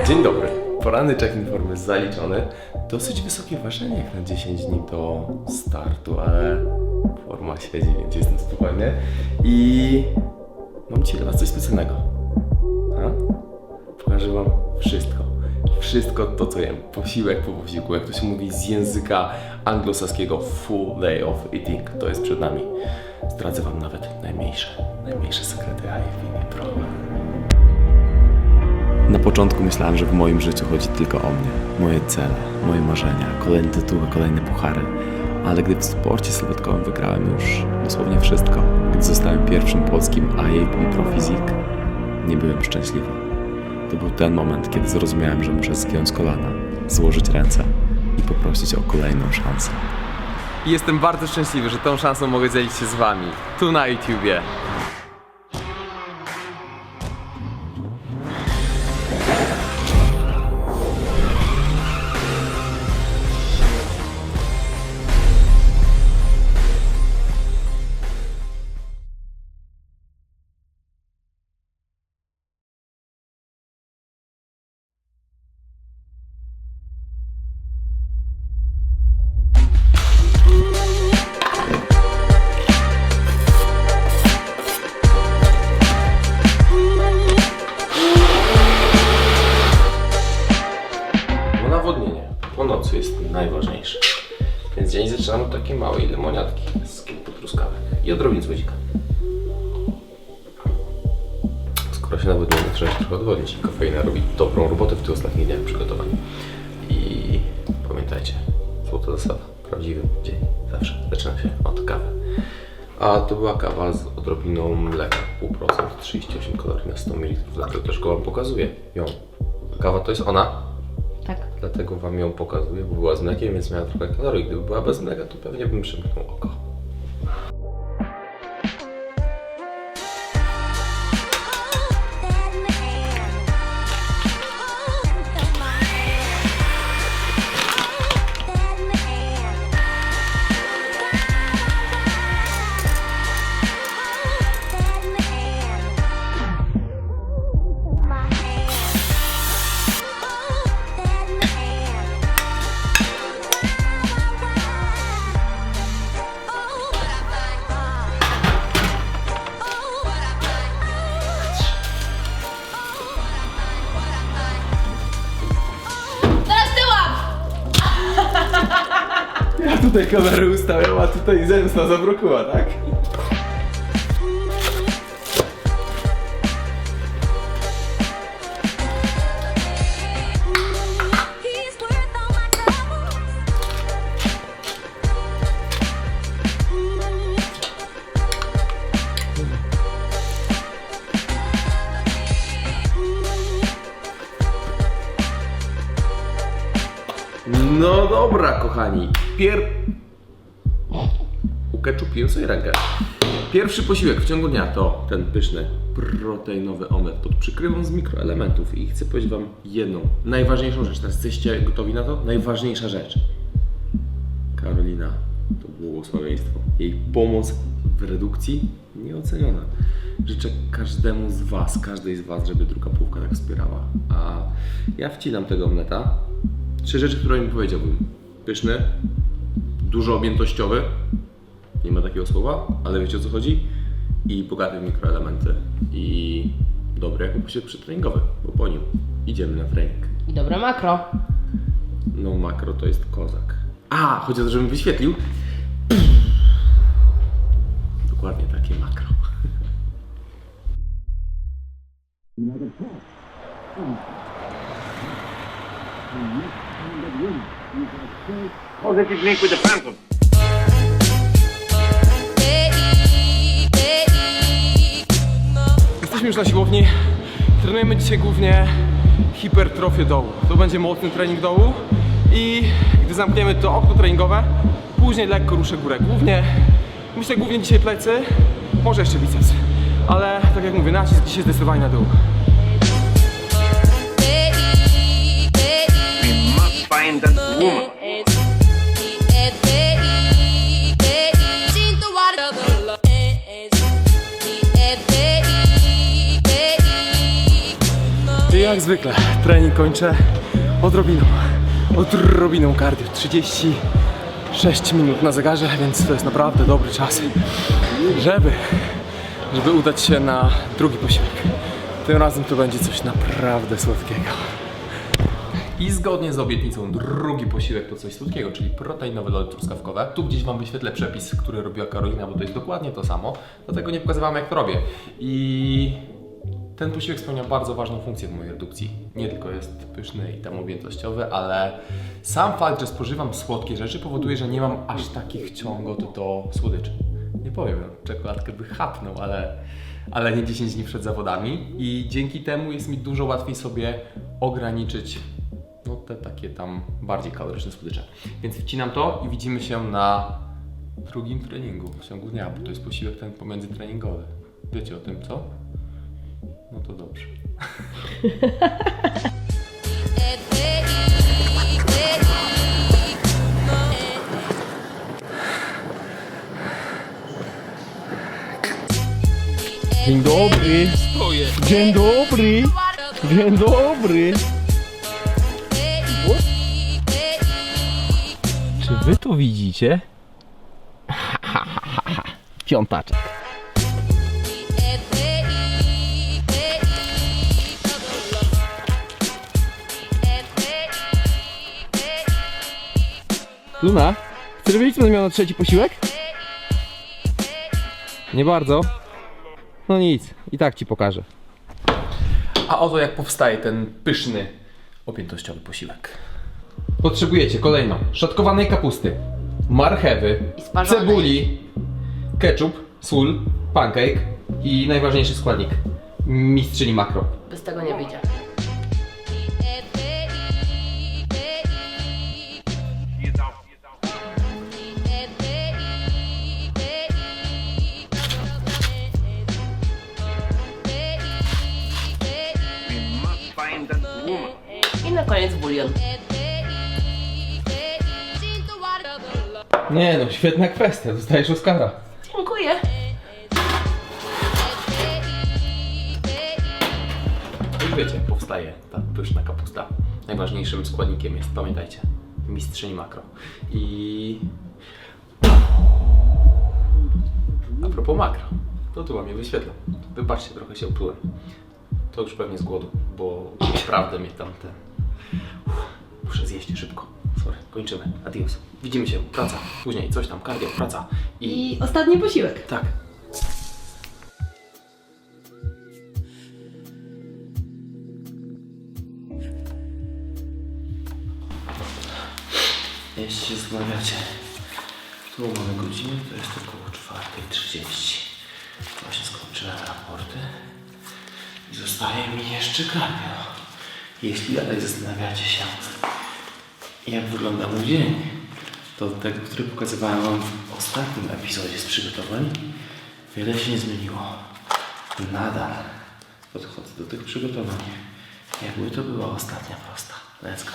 Dzień dobry. Poranny check-in formy zaliczony. Dosyć wysokie ważenie jak na 10 dni do startu, ale forma siedzi, więc jestem spokojny. I mam dzisiaj dla was coś specjalnego. Pokażę wam wszystko. Wszystko to, co jem. Posiłek po posiłku, jak to się mówi z języka anglosaskiego, full day of eating. To jest przed nami. Zdradzę wam nawet najmniejsze sekrety, a nie problem. Na początku myślałem, że w moim życiu chodzi tylko o mnie, moje cele, moje marzenia, kolejne tytuły, kolejne puchary. Ale gdy w sporcie sylwetkowym wygrałem już dosłownie wszystko, gdy zostałem pierwszym polskim IAP Pro Physique, nie byłem szczęśliwy. To był ten moment, kiedy zrozumiałem, że muszę zgiąć kolana, złożyć ręce i poprosić o kolejną szansę. I jestem bardzo szczęśliwy, że tą szansą mogę dzielić się z wami, tu na YouTubie. Nawodnienie po nocy jest najważniejsze. Więc dzień zaczynam od takiej małej lemoniatki z kilku truskawek i odrobin słodzika. Skoro się nawodnienie, trzeba się trochę odwodnić i kofeina robi dobrą robotę w tych ostatnich dniach przygotowań. I pamiętajcie, złota zasada, prawdziwy dzień zawsze zaczyna się od kawy. A to była kawa z odrobiną mleka, 0,5%, 38 kalorii na 100 ml, dlatego też go wam pokazuję ją. Kawa to jest ona. Tak. Dlatego wam ją pokazuję, bo była z mlekiem, więc miała trochę kalorii. Gdyby była bez mleka, to pewnie bym przymknął oko. Ja tutaj kamerę ustawiam, a tutaj zemsta zabrokuła, tak? No dobra, kochani. Ukeczupiłem sobie rękę. Pierwszy posiłek w ciągu dnia to ten pyszny, proteinowy omlet pod przykrywą z mikroelementów. I chcę powiedzieć wam jedną, najważniejszą rzecz. Teraz jesteście gotowi na to? Najważniejsza rzecz. Karolina to błogosławieństwo. Jej pomoc w redukcji nieoceniona. Życzę każdemu z was, każdej z was, żeby druga połówka tak wspierała. A ja wcinam tego omleta. 3 rzeczy, które mi powiedziałbym. Pyszny, dużo objętościowy, nie ma takiego słowa, ale wiecie o co chodzi? I bogaty w mikroelementy. I dobry jako posiłek przytreningowy, bo po nim idziemy na trening. I dobre makro. No makro to jest kozak. A, chodzi o to, żebym wyświetlił. Dokładnie takie makro. Positive link with the Phantom. Jesteśmy już na siłowni. Trenujemy dzisiaj głównie hipertrofię dołu. To będzie mocny trening dołu i gdy zamkniemy to okno treningowe, później lekko ruszę górę. Myślę głównie dzisiaj plecy, może jeszcze biceps. Ale tak jak mówię, nacisk dzisiaj zdecydowanie na dół. We must find that woman. Jak zwykle trening kończę odrobiną cardio. 36 minut na zegarze, więc to jest naprawdę dobry czas, żeby udać się na drugi posiłek. Tym razem to będzie coś naprawdę słodkiego. I zgodnie z obietnicą drugi posiłek to coś słodkiego, czyli proteinowe lody truskawkowe. Tu gdzieś Wam wyświetlę przepis, który robiła Karolina, bo to jest dokładnie to samo. Dlatego nie pokazywałem, jak to robię. I ten posiłek spełnia bardzo ważną funkcję w mojej redukcji. Nie tylko jest pyszny i tam objętościowy, ale sam fakt, że spożywam słodkie rzeczy powoduje, że nie mam aż takich ciągot do słodyczy. Nie powiem, czekoladkę by chapnął, ale nie 10 dni przed zawodami i dzięki temu jest mi dużo łatwiej sobie ograniczyć no te takie tam bardziej kaloryczne słodycze. Więc wcinam to i widzimy się na drugim treningu w ciągu dnia, bo to jest posiłek ten pomiędzytreningowy. Wiecie o tym, co? No to dobrze. Dzień dobry. Dzień dobry. Dzień dobry. Czy wy to widzicie? Piątaczek. Luna, chcesz wiedzieć, co będę miał na trzeci posiłek? Nie bardzo. No nic, i tak ci pokażę. A oto jak powstaje ten pyszny, objętościowy posiłek. Potrzebujecie kolejno szatkowanej kapusty, marchewy, I sparzonej. cebuli, ketchup, sól, pancake i najważniejszy składnik, mistrzyni makro. Bez tego nie wyjdzie. We must find that woman. I na koniec bulion. Nie no, świetna kwestia, dostajesz Oscara. Dziękuję. Już wiecie, jak powstaje ta pyszna kapusta. Najważniejszym składnikiem jest, pamiętajcie, mistrzyni makro. I a propos makro, to tu wam je wyświetlę. Wybaczcie, trochę się oplułem. To już pewnie z głodu, bo naprawdę mnie tam ten... Muszę zjeść szybko. Sorry, kończymy. Adios. Widzimy się. Praca. Później coś tam, cardio, praca. I ostatni posiłek. Tak. Jeśli się zastanawiacie, tu mamy godzinę, to jest około 4:30. Właśnie skończyłem raporty i zostaje mi jeszcze cardio. Jeśli dalej zastanawiacie się, jak wygląda mój dzień, to od tego, który pokazywałem wam w ostatnim epizodzie z przygotowań, wiele się nie zmieniło. Nadal podchodzę do tych przygotowań, jakby to była ostatnia prosta. Let's go.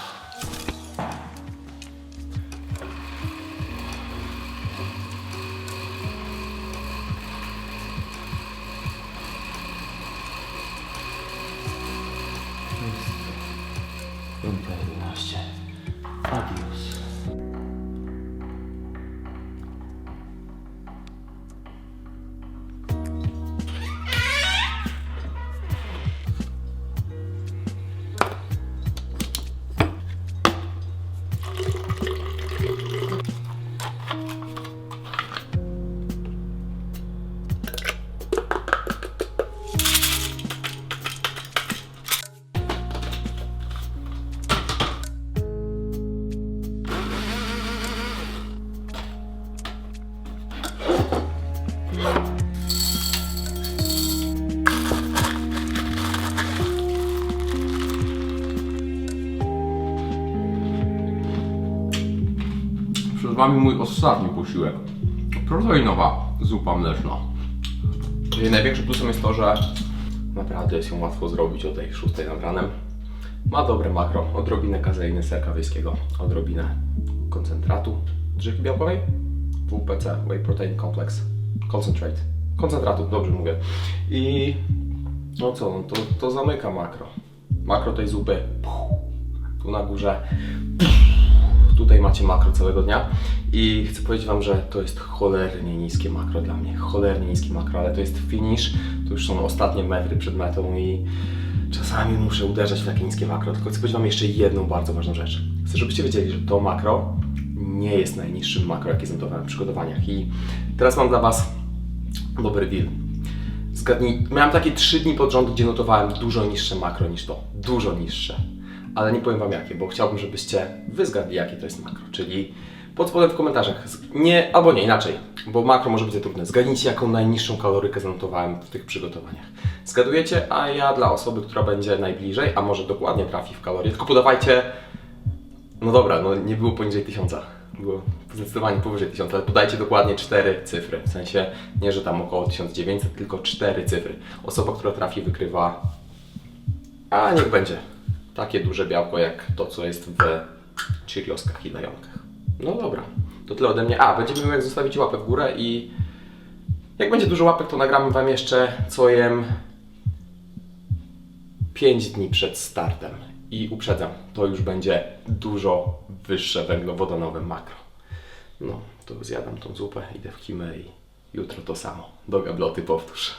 Piąta 11. Adios. Przed Wami mój ostatni posiłek. Proteinowa zupa mleczna. Jej największym plusem jest to, że naprawdę jest ją łatwo zrobić o tej 6 nad ranem. Ma dobre makro, odrobinę kazeiny serka wiejskiego, odrobinę koncentratu drzewki białkowej, WPC, Whey Protein Complex, Concentrate, koncentratu, dobrze mówię. I no co, no to zamyka makro. makro tej zupy. Tu na górze. Tutaj macie makro całego dnia. I chcę powiedzieć wam, że to jest cholernie niskie makro dla mnie. Cholernie niskie makro, ale to jest finish. To już są ostatnie metry przed metą i czasami muszę uderzać w takie niskie makro. Tylko chcę powiedzieć wam jeszcze jedną bardzo ważną rzecz. Chcę, żebyście wiedzieli, że to makro nie jest najniższym makro, jakie zanotowałem w przygotowaniach. I teraz mam dla was dobry deal. Zgadnij, miałem takie 3 dni pod rząd, gdzie notowałem dużo niższe makro niż to. Dużo niższe. Ale nie powiem wam jakie, bo chciałbym, żebyście wy zgadli, jakie to jest makro. Czyli pod spodem w komentarzach. Nie, albo nie, inaczej, bo makro może być trudne. Zgadnijcie, jaką najniższą kalorykę zanotowałem w tych przygotowaniach. Zgadujecie, a ja dla osoby, która będzie najbliżej, a może dokładnie trafi w kalorie, tylko podawajcie, no dobra, no nie było poniżej 1000. Było zdecydowanie powyżej 1000, ale podajcie dokładnie 4 cyfry. W sensie nie, że tam około 1900, tylko 4 cyfry. Osoba, która trafi, wykrywa, a niech będzie takie duże białko jak to, co jest w Cheerioskach i Lajonkach. No dobra, to tyle ode mnie. A, będzie miło, jak zostawicie łapę w górę i jak będzie dużo łapek, to nagramy wam jeszcze, co jem 5 dni przed startem. I uprzedzam, to już będzie dużo wyższe węglowodanowe makro. No, to zjadam tą zupę, idę w kimę i jutro to samo. Do gabloty powtórz.